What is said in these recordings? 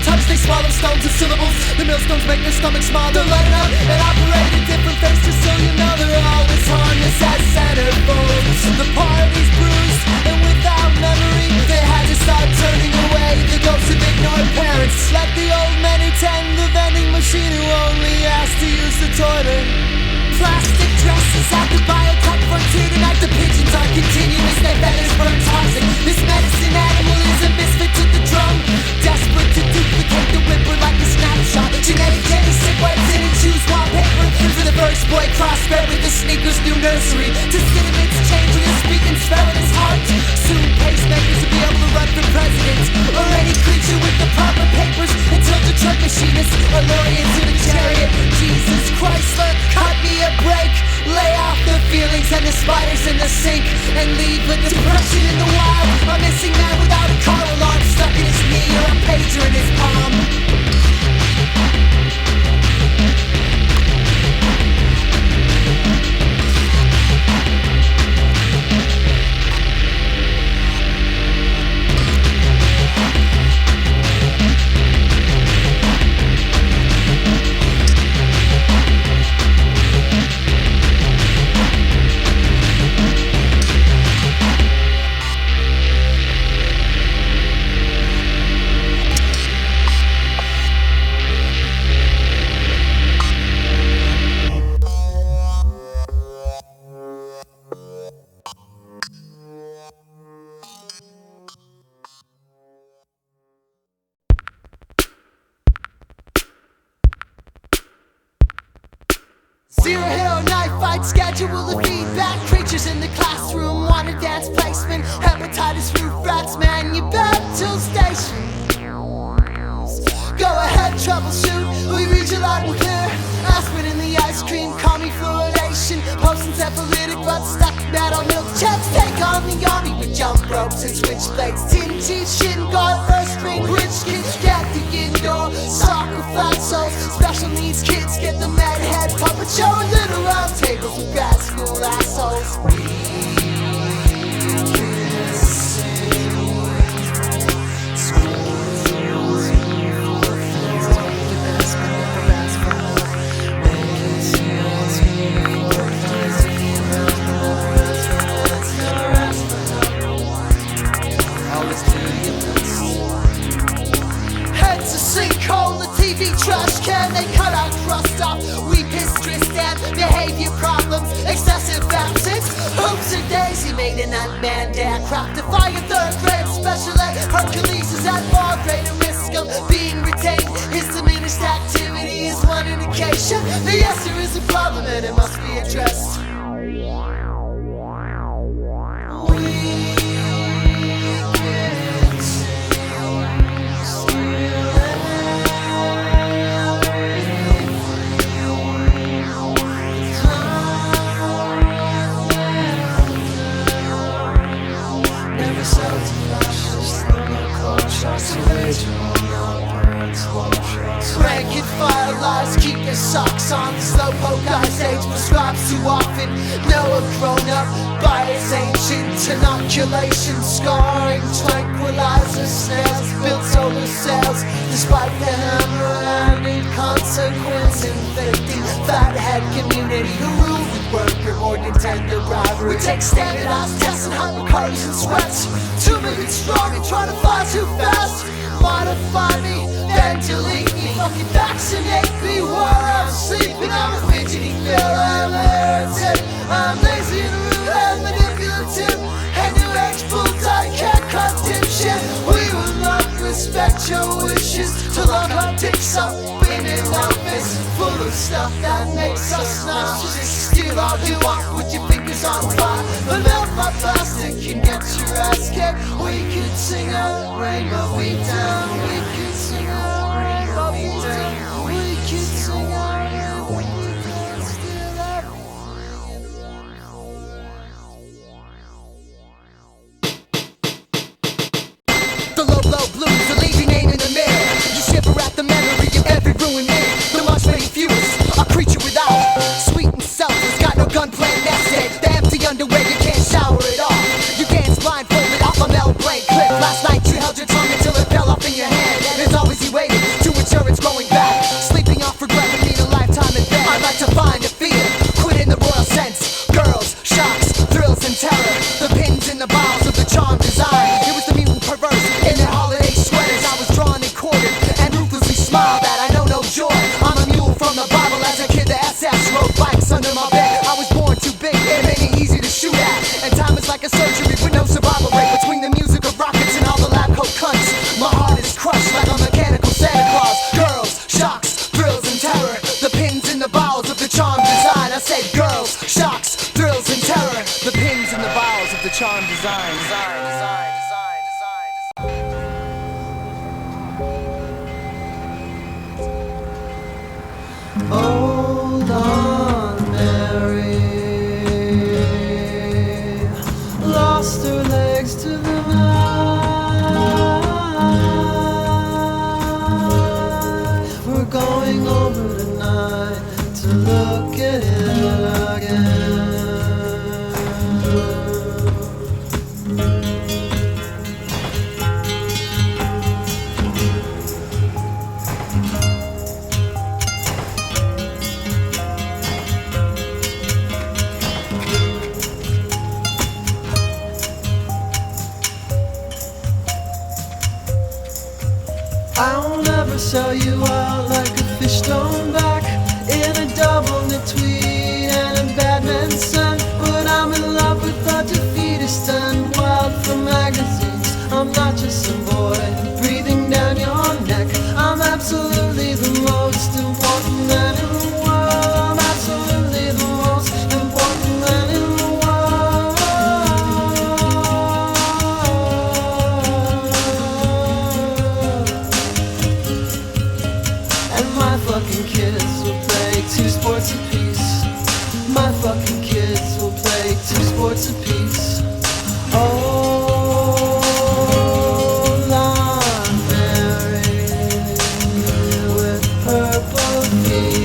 touch, they swallow stones and syllables. The millstones make their stomachs small. They'll light up and operate a different face, just so you know they're all as harmless as centerfolds. The party's bruised and without memory, they had to start turning away the ghosts of ignored parents, like the old men who tend the vending machine who only asked to use the toilet. Plastic dresses at the biotech frontier tonight. The pigeons are continuous, their feathers burn toxic. This medicine animal is a misfit to the drum, desperate to duplicate the whipper like a snapshot. Genetic genocide wipes in and choose wallpaper. For the first boy crossbred with the sneakers new nursery. To sentiments changing and speaking spell in his heart. Soon pacemakers will be able to run for president, or any creature with the proper papers, until the truck machinists are luring into the chariot. Jesus Christ, cut me a break. Lay off the feelings and the spiders in the sink, and leave with depression in the wild. A missing man without a car alarm stuck in his knee, or a pager in his palm. Zero Hero knife fight schedule of feedback. Creatures in the classroom want advanced placement. Hepatitis roof rats man you back till station. Go ahead, troubleshoot. We read you loud and clear. Aspirin in the ice cream, call me fluoridation. Post-encephalitic but stuck metal milk checks. Take on the army with jump ropes and switchblades. Tin teeth, shin guard, first string, rich kids get the indoor soccer flat souls. Special needs kids get the mad head puppet show. And little round tables with grad school assholes. Trash can, they cut our crust off. We piss, twist, and behavior problems. Excessive absence, hoops and daisy made an unmanned aircraft. Defy a third grade special ed. Hercules is at far greater risk of being retained. His diminished activity is one indication that yes, there is a problem and it must be addressed. Rank and file lies, keep your socks on. The slowpoke ice age prescribes too often. Noah grown up by his ancient inoculation. Scarring, tranquilizer snails, built solar cells. Despite the hammer-handed consequence inflicting fathead community who rule with worker more than tender bribery. We take standardized tests and hypercars and sweats. 2 million strong and try to fly too fast. Modify me, then delete me. Fucking vaccinate me while I'm sleeping. I'm a fidgety Phil, I'm a heretic. I'm lazy and rude and manipulative. And new age bull-dyed cat cut dipshit. We will not respect your wishes till our heart takes up in an office full of stuff that makes us nauseous. Steal all you want, put your fingers on fire. But melt my plastic and get your ass kicked. We could sing a rainbow we down. We could sing a rainbow we down. We could sing a rainbow we down. Steal that. The low blues, the leave your name in the mirror. You shiver at the memory of every ruined man. The much many viewers, a creature without. Sweet and selfless, got no gunplay nest. The empty underwear, you can't shower it off. You dance blindfolded off a Mel Blanc clip. Last night you held your tongue until it fell off in your hand. Hold on, Mary. Lost her legs to the night. We're going over tonight to look at it again. I'll never sell you out like a fish thrown back in a double knit tweed and a Batman sun. But I'm in love with the defeatist and wild from magazines. I'm not just some boy breathing down your neck. I'm absolutely the most important man in the world. I'm absolutely the most important man in the world. And my fucking kids will play 2 sports apiece. My fucking kids will play 2 sports apiece. Oh, Lon Mary with purple feet.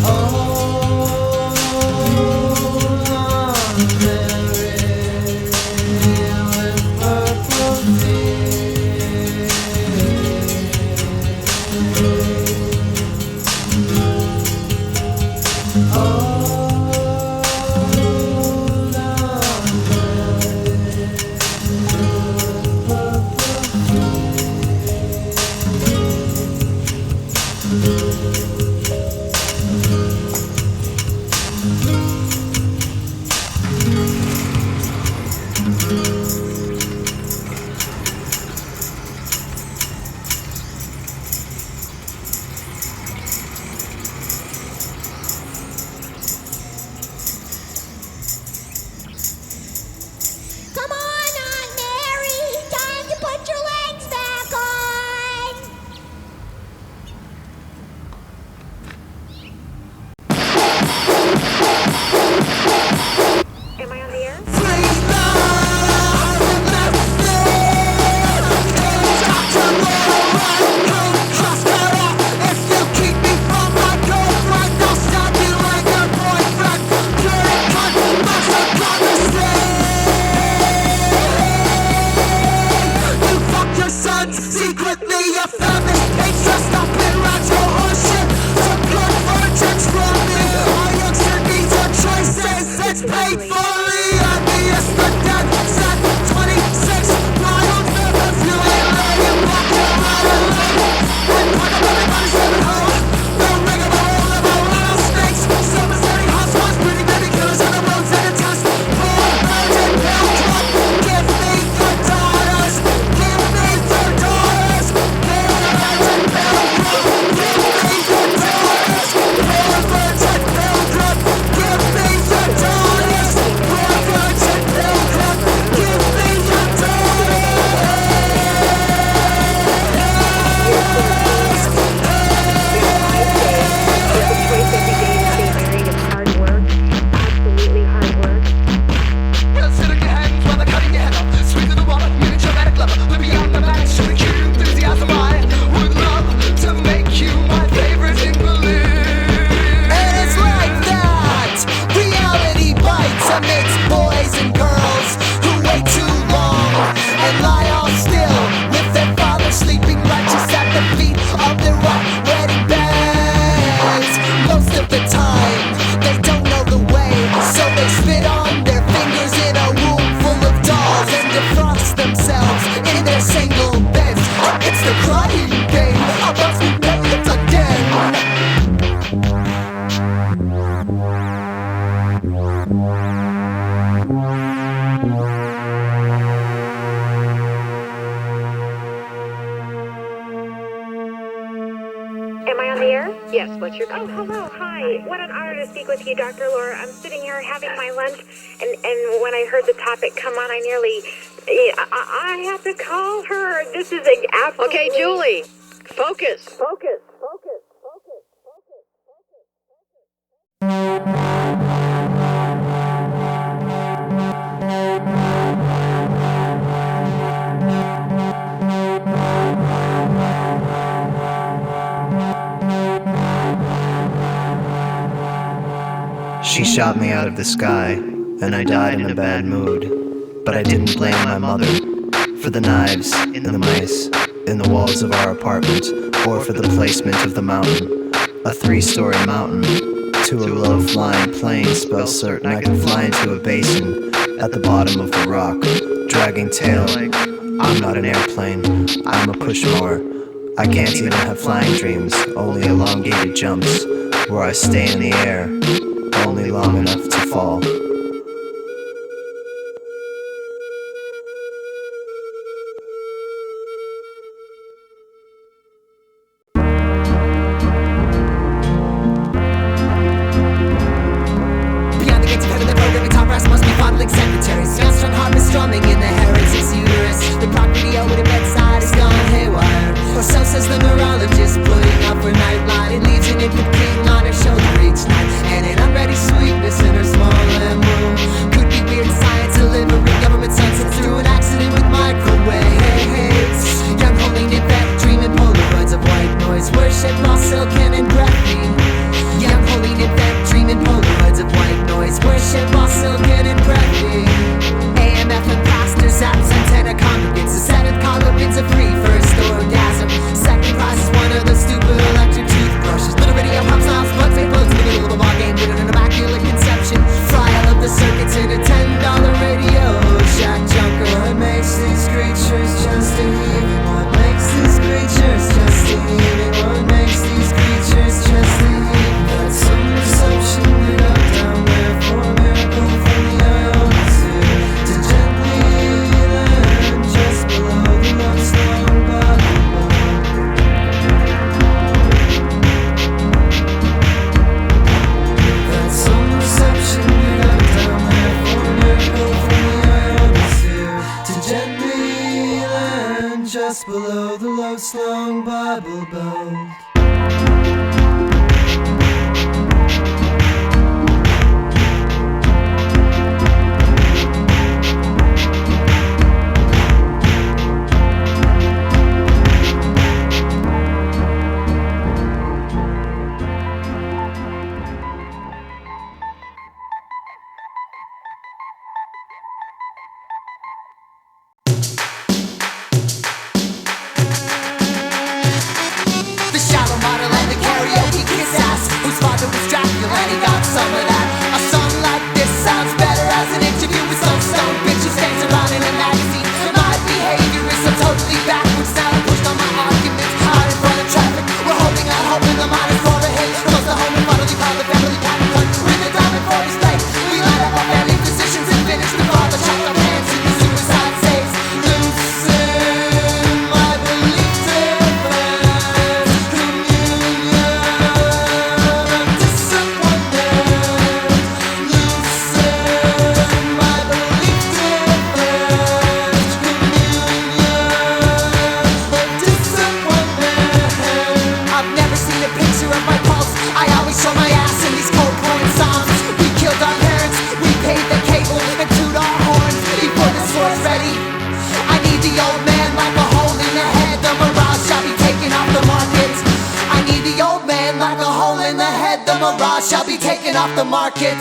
Oh, Lon Mary with purple feet. Oh, Lon Mary with purple Come on, Aunt Mary. Time to put your legs back on. Am I on the air? Secretly, your family hates just up and around your ocean. Some good versions from me. Our youngster needs our choices. It's painfully obvious the death set 26 miles of you ain't letting walk your right alone. And pack up everybody's living home. No ring of a roll of our rattlesnakes. Some is letting housewives, pretty baby killers on the roads and a test. Poor virgin pill club. Give me your daughters. Give me your daughters. Give me your virgin pill club. on the air? Yes, what's your Oh, call? hello, hi. What an honor to speak with you, Dr. Laura. I'm sitting here having my lunch, and when I heard the topic come on, I nearly... I have to call her. This is an absolute... Okay, Julie, focus. She shot me out of the sky, and I died in a bad mood. But I didn't blame my mother for the knives and the mice in the walls of our apartment, or for the placement of the mountain. A 3-story mountain to a low-flying plane spells certain I can fly into a basin at the bottom of the rock, dragging tail. I'm not an airplane, I'm a push mower. I can't even have flying dreams, only elongated jumps, where I stay in the air, only long enough to fall. Beyond the gates of heaven, the programming top brass must be fondling secretaries. The Unstrung Harp is strumming in the heretic's uterus. The clock radio at the bedside is gone haywire, or so says the neurologist, putting up her nightlight. It leaves an infant king on her shoulder each night, and an unready sweetness in her small womb. Could be weird science delivering government sunsets through an accident with microwaves. Young holy nymphet dreaming Polaroids of white noise. Worship lost silken and breathy. Young holy nymphet dreaming Polaroids of white noise. Worship lost silken and breathy. AMF and pastors, apps, antenna congregates. The seventh column wins a free first orgasm. Second prize is one of the stupid electric toothbrushes. Little radio pop smiles, but fake blows in the middle of a ball game with an immaculate conception. Trial of the circuits in a $10 radio shack junker. What makes these creatures just a heaving? What makes these creatures just a heaving? What makes these creatures just a heaving? Got some assumption that I'm down there for a miracle from the ionosphere to gently land just below the most long bottom bone. Got some perception that I'm down there for a miracle from the ionosphere to gently land just below the low slung Bible belt. The shallow model and the karaoke kiss ass, whose father was Dracula and he got some of that. A song like this sounds better as an interview with some stone bitch who stands around in a magazine. My behavior is so totally backwards now. I pushed on my arguments out in front of traffic. We're holding out hope in the miners for a hit. Close to home and finally found the family pattern gun with the diamond for his plate. We light up our family physicians and finish the father chopped our hands in the suicide saves. Loosen my belief difference. I've never seen a picture of my pulse. I always show my ass in these cold porn songs. We killed our parents, we paid the cable and toot our horns before the sword's ready. I need the old man like a hole in the head. The mirage shall be taken off the market. I need the old man like a hole in the head. The mirage shall be taken off the market.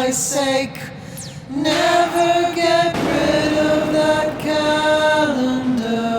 Christ's sake, never get rid of that calendar.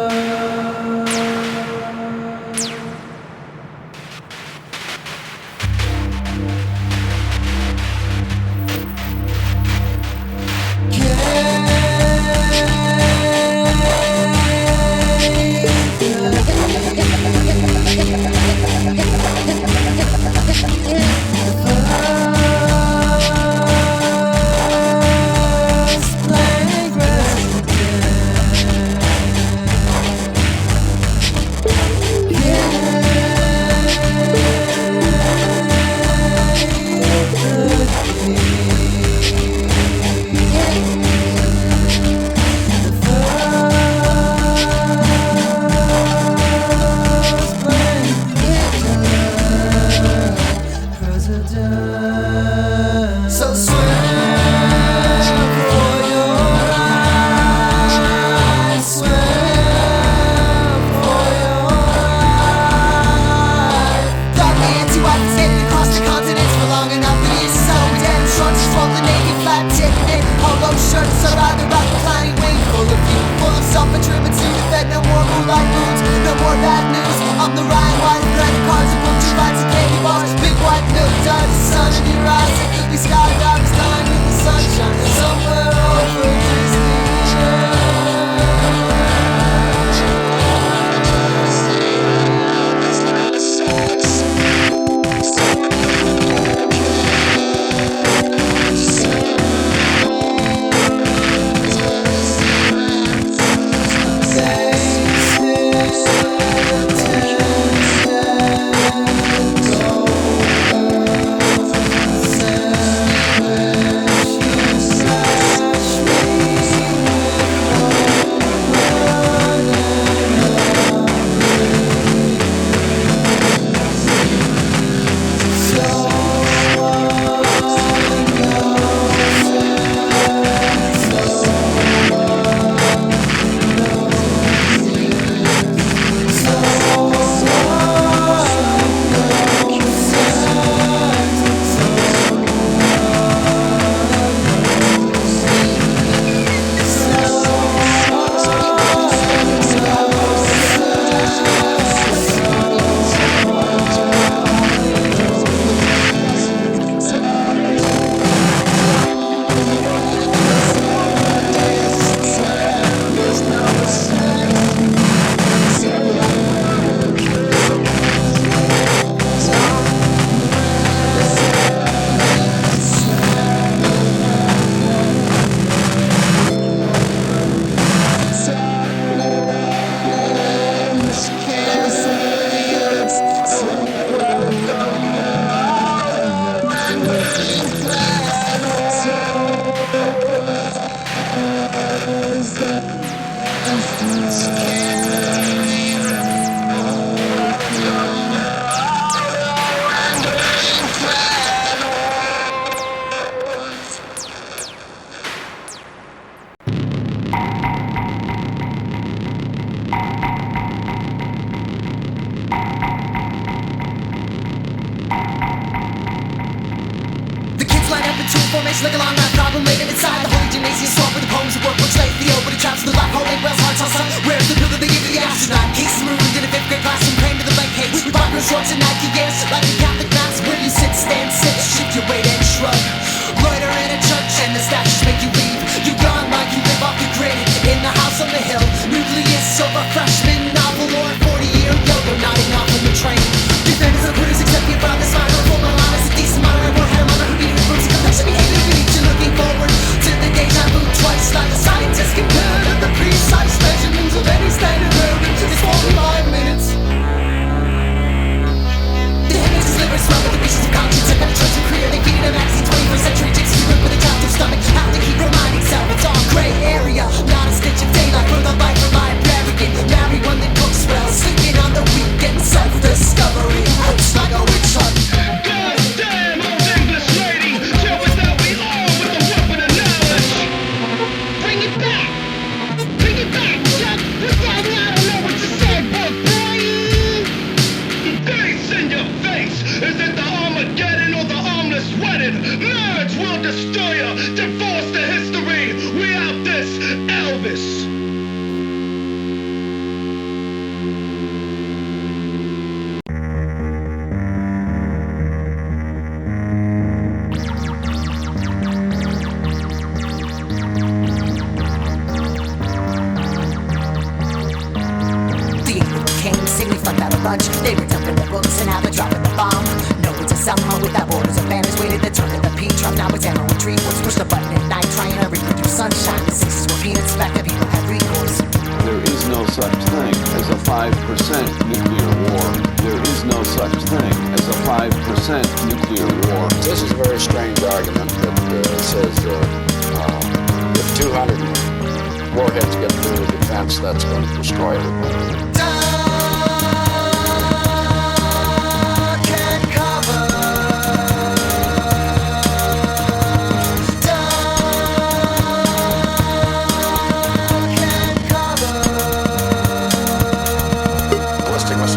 Like a long night problem later inside the holy gymnasium swamp with the poems of work which lay the open traps of the black hole and rails hearts on sun. Where's the pill that they give to the astronaut? Cases marooned in a 5th grade classroom, crammed to the blank page. We bought no shorts and Nike Airs like a Catholic mass. Where you sit, stand, sit, shift your weight and shrug. Loiter in a church and the statues make you leave. You gone like you live off the grid in the house on the hill. Nucleus of a freshman novel or a 40-year yoga nodding off on the train. Defenders of critters except you from the smile of full line as a decent modern and warhead mother who needed roots. Complexion behavior looking forward to the deja vu twice, like a scientist compared to the precise measurements of any standard verb. It's 45 minutes. The images live dropping the bomb. No, it's a summer without borders or banners. Waited to turn to the P-trap, now it's ammo and tree force. Push the button at night, trying to reproduce sunshine. The sixes were peanuts, back that people had recourse. There is no such thing as a 5% nuclear war. There is no such thing as a 5% nuclear war. This is a very strange argument that says if 200 warheads get through the defense, that's going to destroy everybody.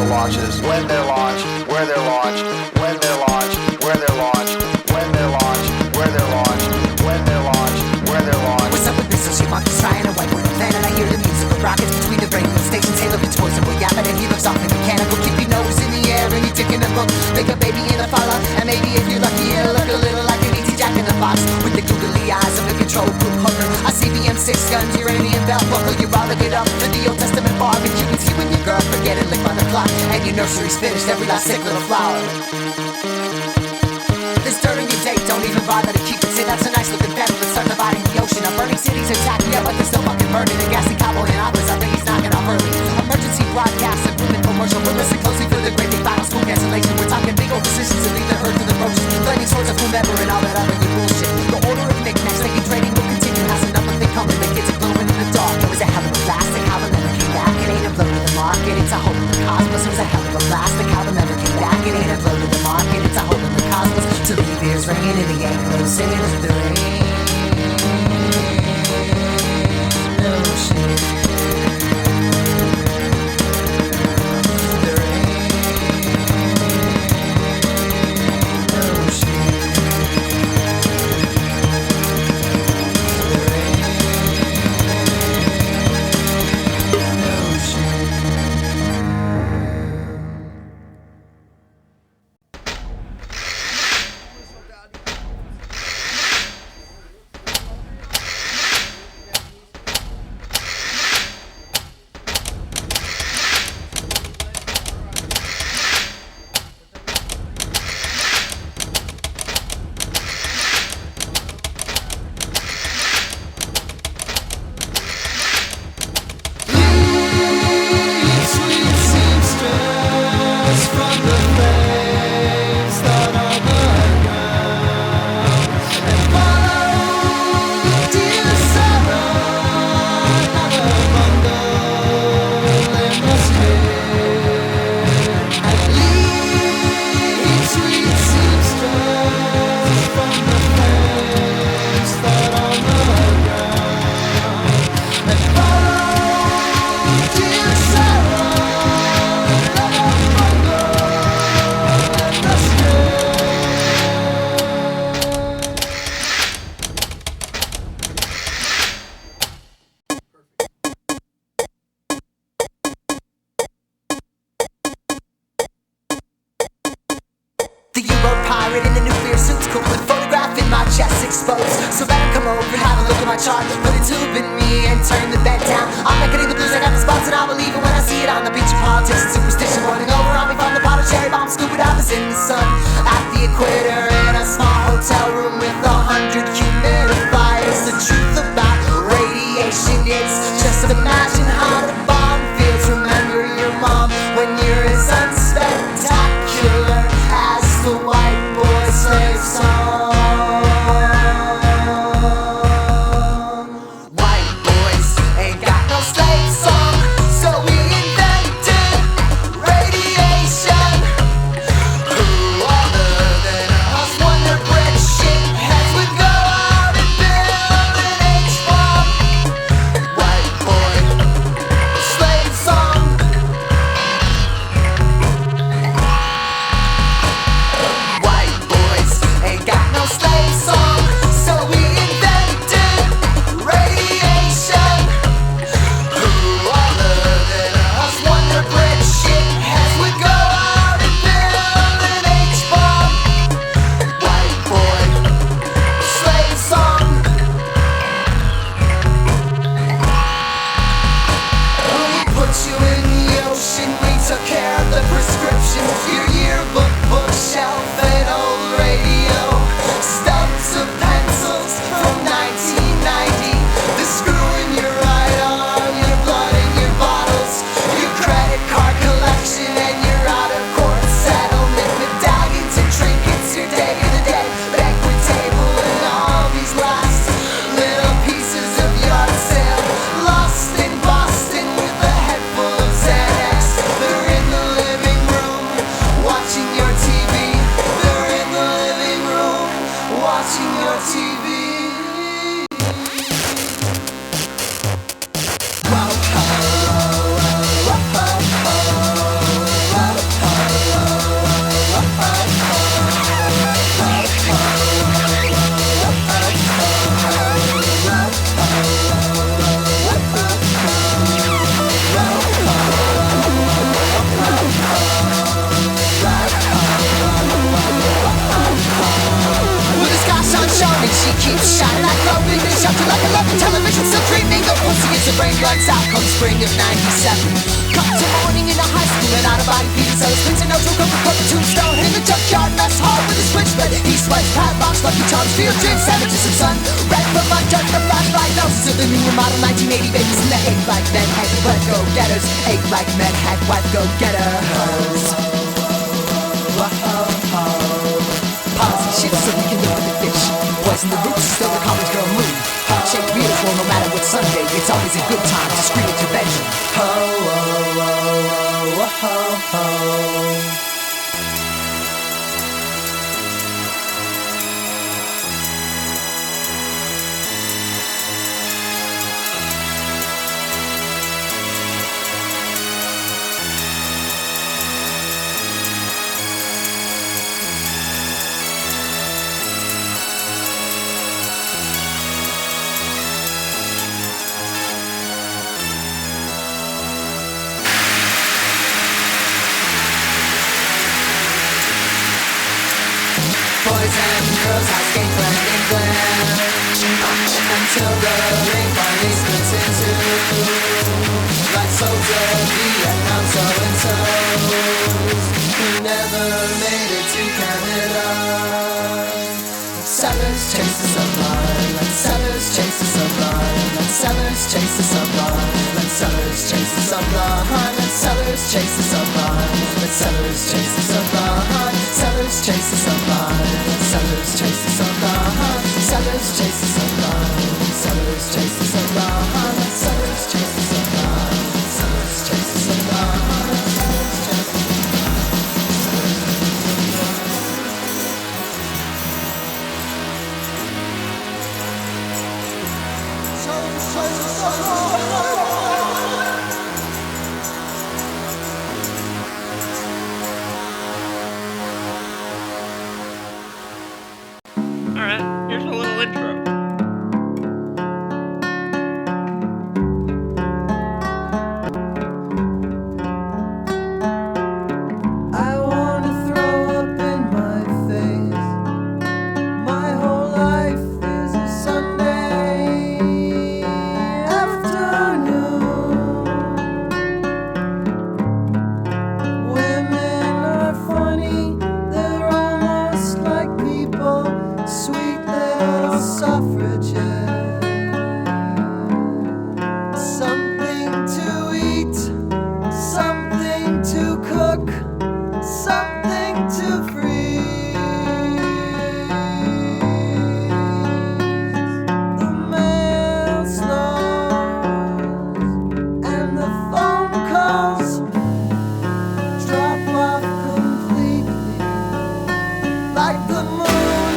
Launches, when they're launched, where they're launched, when they're launched, where they're launched, when they're launched, where they're launched, when they're launched, where they're launched. What's up with missiles? She monkeys trying to wipe with a plan, and I hear the music of rockets between the radio stations. Hey, look, it's boys, and we're yapping, and he looks awfully mechanical. Keep your nose in the air, and you're digging a book. Make a baby in a fella, and maybe if you're lucky, it'll look a little like an ET Jack in the box with the googly eyes of a control group hooker. I see the M6 guns, uranium belt buckle. You're all get up for the Old Testament barbecue. It's you and your girl forget it, lick on the clock, and your nursery's finished, every last sick little flower. This dirt in your date, don't even bother to keep it. Say that's a nice looking pedal, let's start dividing the ocean. I'm burning cities attacking, yeah, but they're still fucking burning. The gas and cowboy and operas, I think he's knocking off early. Emergency broadcast, improvement commercial. We're listening closely for the great big battle, school cancellation. We're talking big old decisions to leave the herd to the roaches. Flaming swords of whomever and all that other good bullshit. The order of knickknacks, thinking trading will continue. Has enough of it coming, the kids are glowing in the dark. It was a hell of a blast, the cow never came back. It ain't a blow to the market, it's a hole in the cosmos. It was a hell of a blast, the cow never came back. It ain't a blow to the market, it's a hole in the cosmos. Till the ears ringing and the Anglos singing with the rain. No shit. The rain. No shit. The rain. No shit. Ain't got Her brain blacks out come spring of 97. Comes a morning in a high school and out-of-body feeling so spins a note to a coca-cola tombstone in the junkyard mess hall with a switchblade. He swipes padlocks, Lucky Charms, field dreams, sandwiches and sun. Red from under the flashlight noses of the new model 1980 babies in the hate like men had wet go-getters. Hate like men had white go-getters. Policy shifts so we can look at the fish. Poison the roots, still the college girl move. Heart-shaped beautiful, no matter what Sunday. It's always a good time to scream at your bedroom. Ho, ho, ho, ho, ho, ho. Boys and girls, I skate blending glam until the ring finally splits in two. Like souls of Vietnam so-and-sos who never made it to Canada. Sellers chase the sublime, let sellers chase the sublime, let sellers chase the sublime, let sellers chase the sublime, let sellers chase the sublime, let sellers chase the sublime, sellers chase the sublime, sellers chase the sublime, sellers chase the sublime, sellers chase the sublime, sellers chase the sublime, sellers chase the sublime, sellers chase the sublime. Alright, here's a little intro. I wanna throw up in my face. My whole life is a Sunday afternoon. Women are funny, they're almost like people. Sweet little suffragette. Something to eat, something to cook, something to freeze. The mail slows and the phone calls drop off completely. Like the moon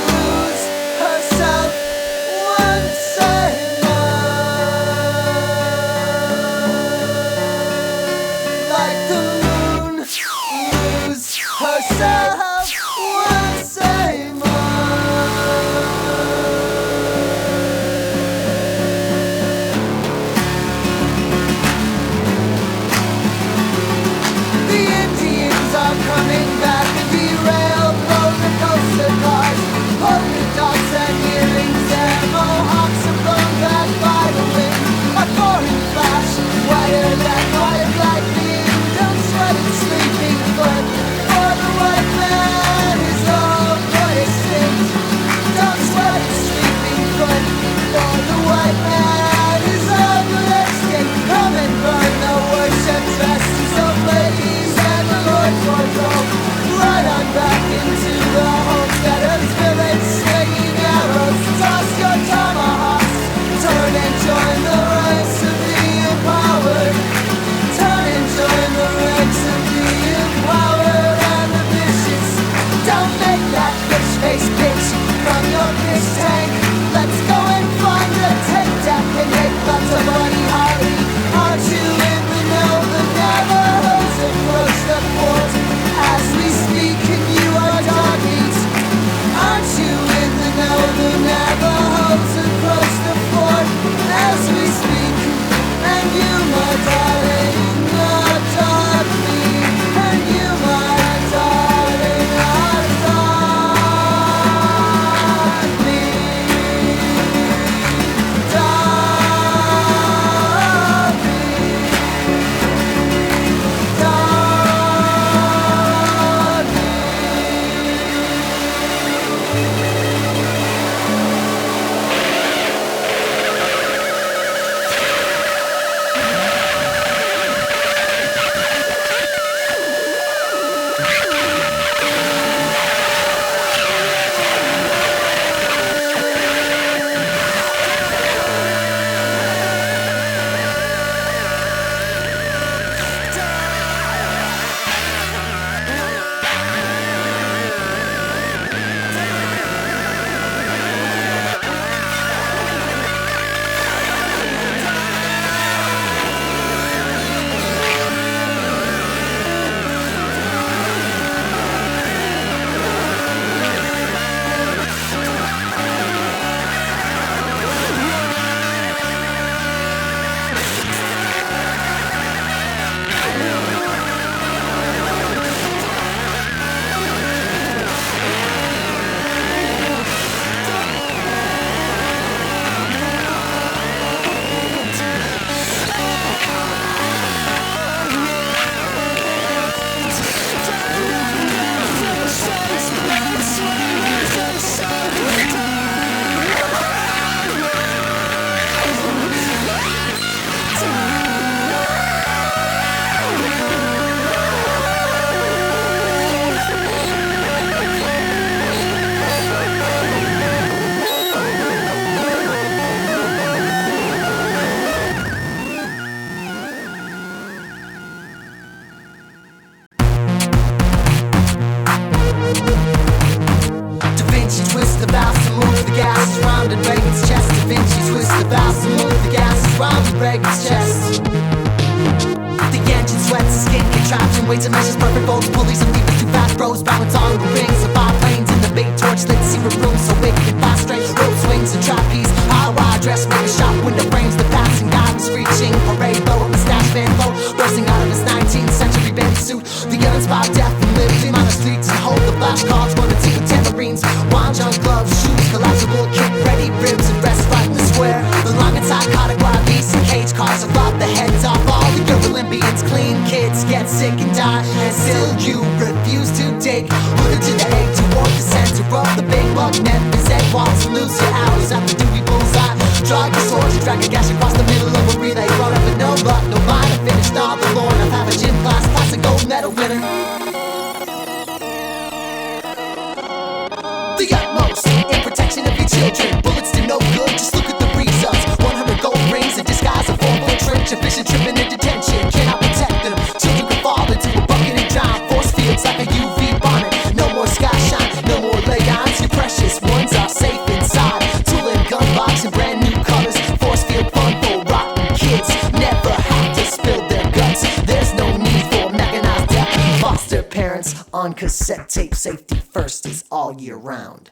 lose herself once a month. Like the moon lose herself once a month. The Indians are coming back and derailed roller coaster. Reagan's chest. The engine sweats, the skin contraction, weights and measures perfect bolts, pulleys and levers too fast, bros balance on the rings of biplanes in the big torch lit secret room so big it fast straight rope swings and trapeze, high wide dress maker shop window frames, the passing guy was reaching parade bow, a mustache fan boat bursting out of his 19th century bathing suit. The uninspired death and liberty on the streets and hold the flashcards, one or two with tambourines, wine junk gloves, shoes, collapsible kit, ready ribs and rest right in the square. The long and psychotic wild beasts and cage cars have lopped the heads off all the Olympians, clean kids get sick and die, and still you refuse to dig further to the egg toward the center of the big bug net. Present walls and lose your hours after duty bullseye. Draw your swords and drag a gash across the middle of a relay. Brought up with no luck, no mind, and finished all the lore of half a gym class, classic gold medal winner. The utmost in protection of your children. Bullets do no good, just look at the results. 100 gold rings, a disguise, a 4-foot trench, a vision tripping in detention. Cannot protect them, children can fall into a bucket and drown. Force fields like a UV bonnet, no more sky shine, no more leg eyes. Your precious ones are safe inside. Tool and gun box and brand new colors. Force field fun for rotten kids. Never have to spill their guts. There's no need for mechanized death. Foster parents on cassette tape. Safety first is all year round.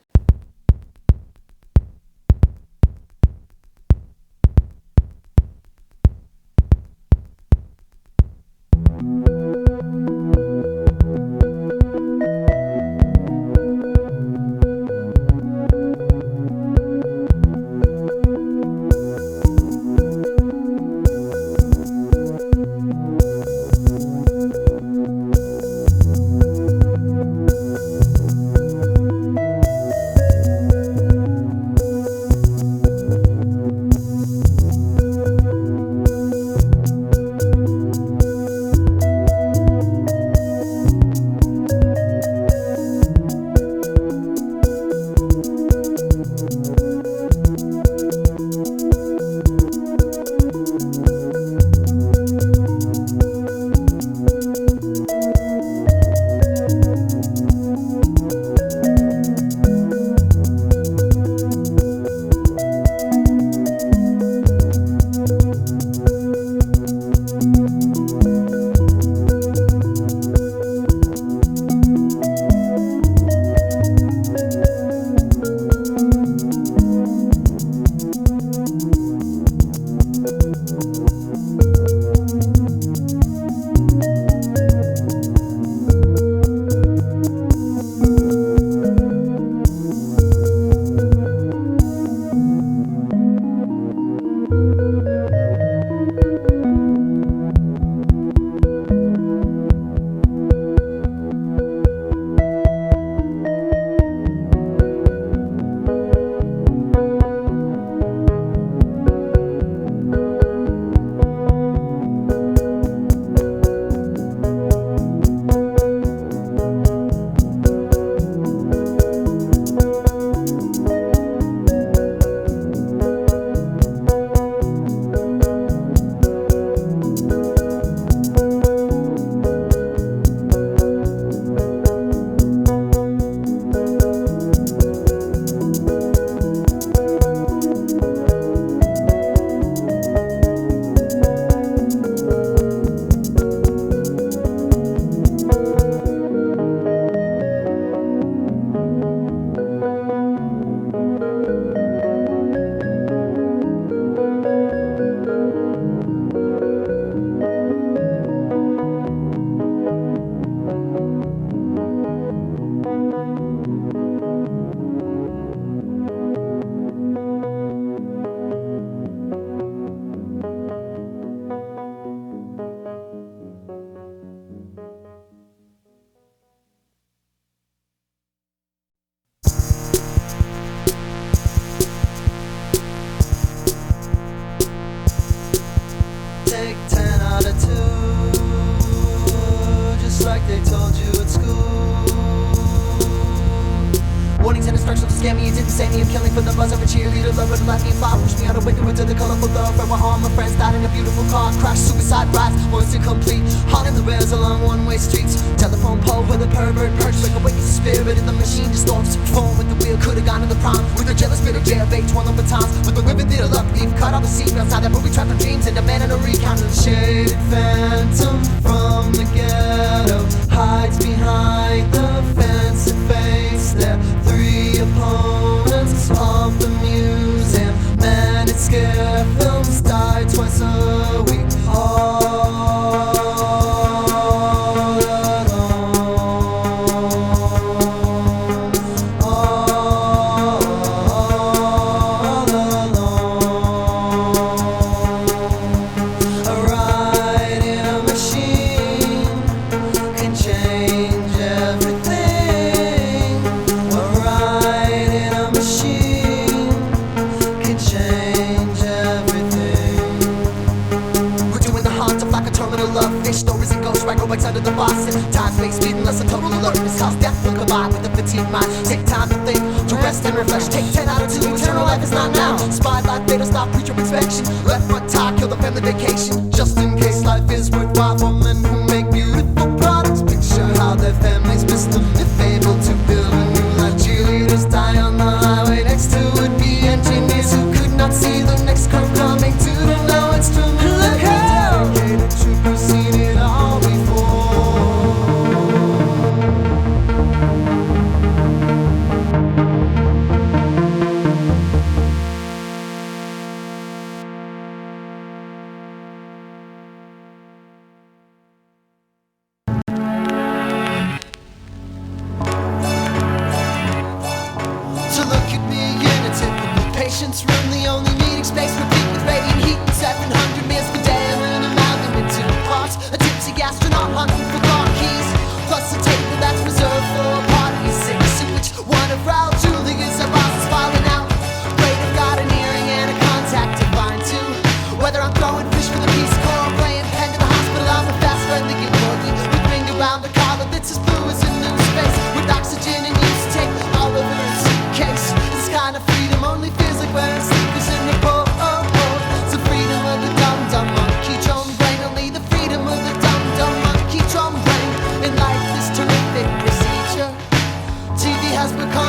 scam me, you didn't say me. I'm killing for the buzz of a cheerleader, love it, let me fly. Push me out a window into the colorful thoroughfare where all my friends died in a beautiful car crash. Suicide rides, once to complete. Hauling the rails along one-way streets. Telephone pole where the pervert perched. Break awake the spirit in the machine distorts. Phone with the wheel, could've gone to the prom with a jealous bit of jailbait, twirling batons with the ribbon that luck leave. Cut all the seatbelts, now that movie trapped from dreams, and a man in a recount of shaded phantom from the ghetto hides behind the fence and face their three opponents of the museum. Man, it's Scarefilms die twice a week. Under the boss and time, space, speed, unless a total alertness cause death will combine with the fatigued mind. Take time to think, to rest and refresh. Take 10 out of 2, eternal life is not now. Spotlight, fatal stop, preacher inspection. Left front tire, kill the family vacation. Just in case life is worthwhile for men who make beautiful products. Picture how their families miss them if able to build a new life. Cheerleaders die on the highway, next to would be engineers who could not see the next curve coming to them. No instrument. Look out! Dedicated troopers seen it all before. Patient's room, the only meeting space repeat with radiant heat and 700 meals per day. I'm an amalgam into parts, a tipsy astronaut hunting for car keys, plus a table that's reserved for a party. Six, in which one of Raul Julia's boss is filing out. Great, I've got an earring and a contact to find too. Whether I'm throwing fish for the Peace Corps or playing pen to the hospital, I'm a fast friendly employee with ring around the collar that's as blue as a new space, with oxygen and use tape all over its suitcase. This kind of freedom only feels like wearing sneakers in the pole. It's the freedom of the dumb monkey drum brain. Only the freedom of the dumb monkey drum brain. In life, this terrific procedure, TV has become